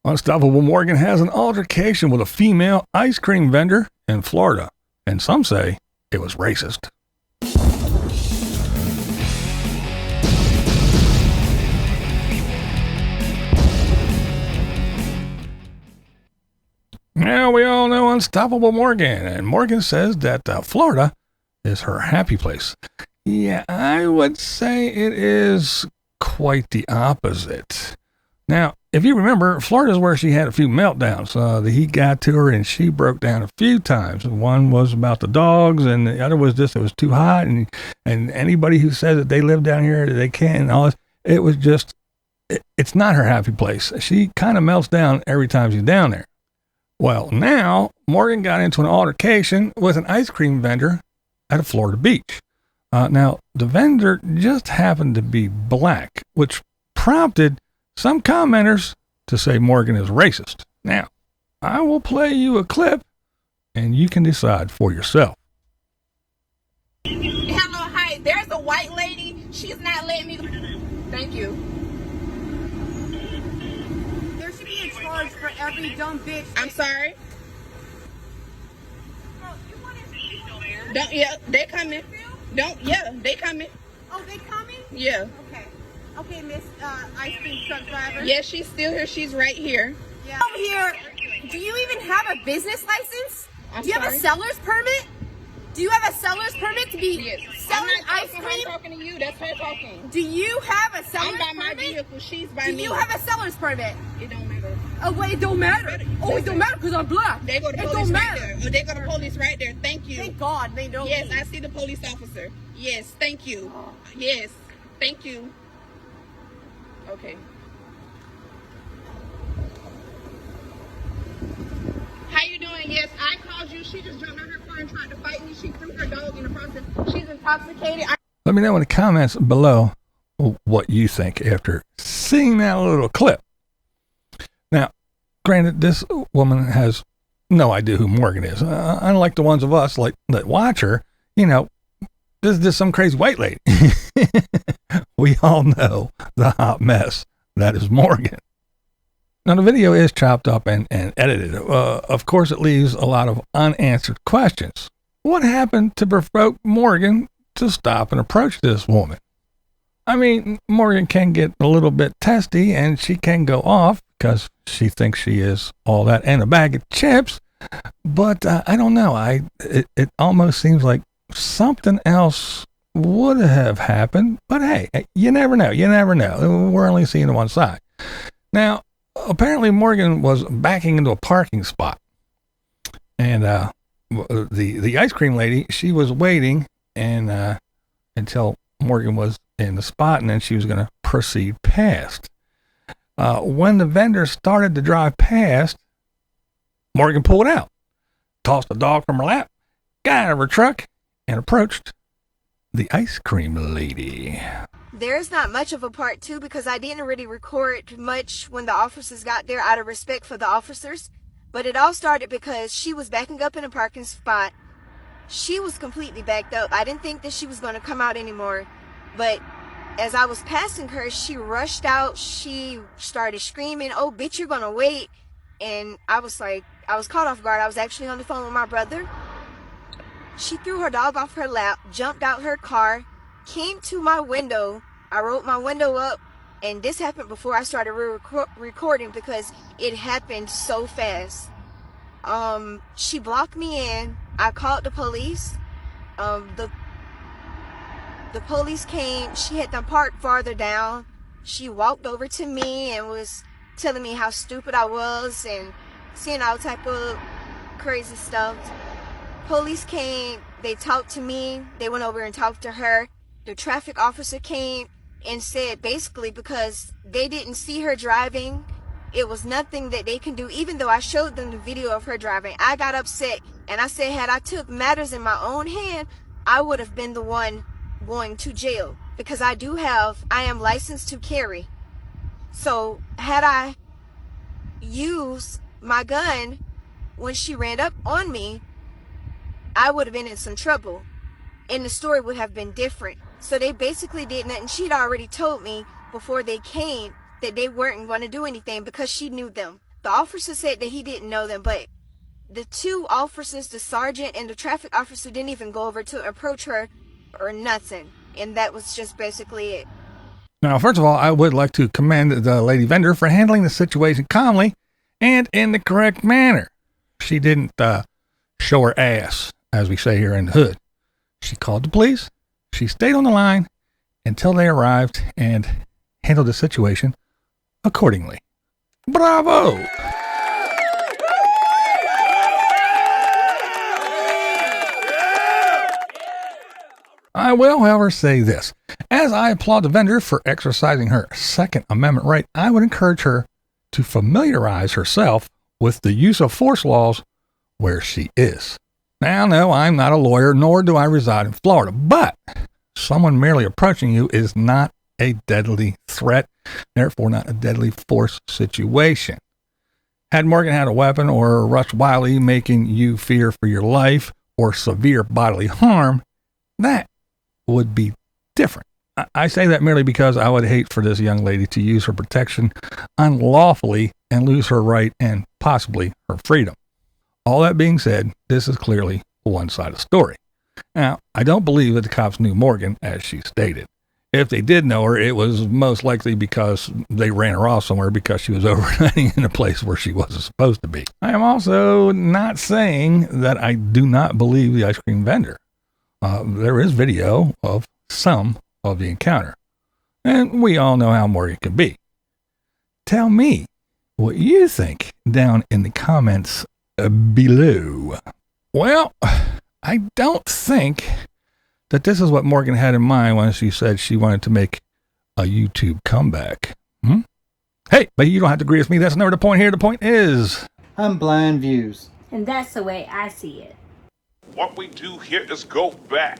Unstoppable Morgan has an altercation with a female ice cream vendor in Florida, and some say it was racist. Now we all know Unstoppable Morgan, and Morgan says that Florida is her happy place. Yeah, I would say it is quite the opposite. Now, if you remember, Florida is where she had a few meltdowns. The heat got to her and she broke down a few times. One was about the dogs and the other was just it was too hot. And anybody who says that they live down here, that they can't and all this, it was just, it's not her happy place. She kind of melts down every time she's down there. Well, now Morgan got into an altercation with an ice cream vendor at a Florida beach. Now, the vendor just happened to be black, which prompted some commenters to say Morgan is racist. Now, I will play you a clip, and you can decide for yourself. Hello, hi. There's a white lady. She's not letting me. Thank you. There should be a charge for every dumb bitch. I'm sorry. Bro, you want to... Don't. Yeah, they coming. Don't. Yeah, they coming. Oh, they coming? Yeah. Okay. Okay, Miss Ice Cream Truck Driver. Yeah, she's still here. She's right here. Yeah. Over here, do you even have a business license? I'm Do you have sorry? a seller's permit? Do you have a seller's permit to be Yes. selling I'm ice not cream? talking to you. That's her talking. Do you have a seller's I'm by my permit? vehicle. She's by Do me. you have a seller's permit? It don't matter. Oh, wait, it don't matter. Oh, it don't matter because I'm black. They go to It police don't right matter. there. Oh, they go to police right there. Thank you. Thank God they don't. Yes, I see the police officer. Yes, thank you. Yes, thank you. Okay. How you doing? Yes, I called you. She just jumped out her car and tried to fight me. She threw her dog in the process. She's intoxicated. Let me know in the comments below what you think after seeing that little clip. Now, granted, this woman has no idea who Morgan is. Unlike the ones of us that watch her, you know, this is just some crazy white lady. We all know the hot mess that is Morgan. Now, the video is chopped up and edited. Of course, it leaves a lot of unanswered questions. What happened to provoke Morgan to stop and approach this woman? I mean, Morgan can get a little bit testy and she can go off because she thinks she is all that and a bag of chips. But I don't know. It almost seems like something else would have happened. But hey, you never know. You never know. We're only seeing the one side. Now, apparently Morgan was backing into a parking spot. And the ice cream lady, she was waiting and until Morgan was in the spot, and then she was going to proceed past. When the vendor started to drive past, Morgan pulled out, tossed the dog from her lap, got out of her truck, and approached the ice cream lady. There's not much of a part two because I didn't really record much when the officers got there out of respect for the officers. But it all started because she was backing up in a parking spot. She was completely backed up. I didn't think that she was going to come out anymore. But as I was passing her, she rushed out. She started screaming, "Oh, bitch, you're going to wait." And I was caught off guard. I was actually on the phone with my brother. She threw her dog off her lap, jumped out her car, came to my window. I rolled my window up, and this happened before I started recording because it happened so fast. She blocked me in. I called the police. The police came. She had them parked farther down. She walked over to me and was telling me how stupid I was and saying all type of crazy stuff. Police came. They talked to me. They went over and talked to her. The traffic officer came and said basically because they didn't see her driving, it was nothing that they can do. Even though I showed them the video of her driving, I got upset and I said had I took matters in my own hand, I would have been the one going to jail because I am licensed to carry. So had I used my gun when she ran up on me, I would have been in some trouble and the story would have been different. So they basically did nothing. She'd already told me before they came that they weren't going to do anything because she knew them. The officer said that he didn't know them, but the two officers, the sergeant and the traffic officer, didn't even go over to approach her or nothing. And that was just basically it. Now, first of all, I would like to commend the lady vendor for handling the situation calmly and in the correct manner. She didn't show her ass, as we say here in the hood. She called the police. She stayed on the line until they arrived and handled the situation accordingly. Bravo! I will, however, say this. As I applaud the vendor for exercising her Second Amendment right, I would encourage her to familiarize herself with the use of force laws where she is. Now, no, I'm not a lawyer, nor do I reside in Florida, but someone merely approaching you is not a deadly threat, therefore not a deadly force situation. Had Morgan had a weapon or Rush Wiley making you fear for your life or severe bodily harm, that would be different. I say that merely because I would hate for this young lady to use her protection unlawfully and lose her right and possibly her freedom. All that being said, this is clearly a one-sided story. Now, I don't believe that the cops knew Morgan, as she stated. If they did know her, it was most likely because they ran her off somewhere because she was overnighting in a place where she wasn't supposed to be. I am also not saying that I do not believe the ice cream vendor. There is video of some of the encounter, and we all know how Morgan can be. Tell me what you think down in the comments below. Well, I don't think that this is what Morgan had in mind when she said she wanted to make a YouTube comeback. Hey, but you don't have to agree with me. That's never the point here. The point is, I'm BlindViews. And that's the way I see it. What we do here is go back.